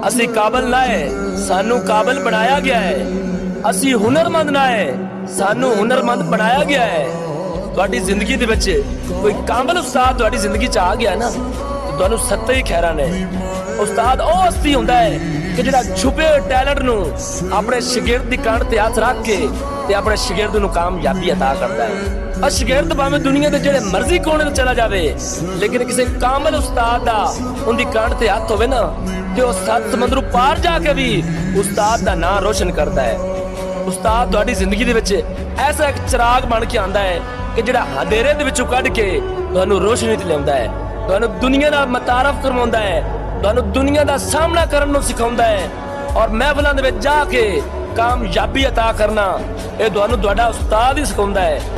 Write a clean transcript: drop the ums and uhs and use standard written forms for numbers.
ਅਸੀਂ ਕਾਬਲ ਨਾ ਹੈ, ਸਾਨੂੰ ਕਾਬਲ ਬਣਾਇਆ ਗਿਆ ਹੈ। ਅਸੀਂ ਹੁਨਰਮੰਦ ਨਾ ਹੈ, ਸਾਨੂੰ ਹੁਨਰਮੰਦ ਬਣਾਇਆ ਗਿਆ ਹੈ। ਤੁਹਾਡੀ ਜ਼ਿੰਦਗੀ ਦੇ ਵਿੱਚ ਕੋਈ ਕਾਬਲ ਉਸਤਾਦ ਤੁਹਾਡੀ ਜ਼ਿੰਦਗੀ 'ਚ ਆ ਗਿਆ ਨਾ, ਤੁਹਾਨੂੰ ਸੱਤੇ ਹੀ ਖੈਰਾਂ ਨੇ। ਉਸਤਾਦ ਉਹ ਹਸਤੀ ਹੁੰਦਾ ਹੈ ਕਿ ਜਿਹੜਾ ਛੁਪੇ ਹੋਏ ਟੈਲੈਂਟ ਨੂੰ ਆਪਣੇ ਸ਼ਾਗਿਰਦ ਦੀ ਕੰਧ ਤੇ ਹੱਥ ਰੱਖ ਕੇ ਤੇ ਆਪਣੇ ਸ਼ਾਗਿਰਦ ਨੂੰ ਕਾਮਯਾਬੀ ਅਤਾ ਕਰਦਾ ਹੈ। और शागिर्द भावें दुनिया के जेड़े मर्जी कोने चला जाए, लेकिन किसी कामल उस्ताद दा उनकी कांड ते हाथ होवे ना ते वो 7 समंदरों पार जाके भी उस्ताद दा नाम रोशन करता है। उस्ताद तुहाडी जिंदगी दे विच ऐसा एक चिराग बन के आंदा है कि जेड़ा अंधेरे दे विचों कढ के तुहानूं रोशनी ते लिआउंदा है, तुहानूं दुनिया दा मुतारफ करवाउंदा है, तुहानूं दुनिया दा सामना करन नूं सिखाउंदा है। और महफिलां दे विच जाके कामयाबी अता करना ये तुहानूं तुहाडा उस्ताद ही सिखाउंदा है।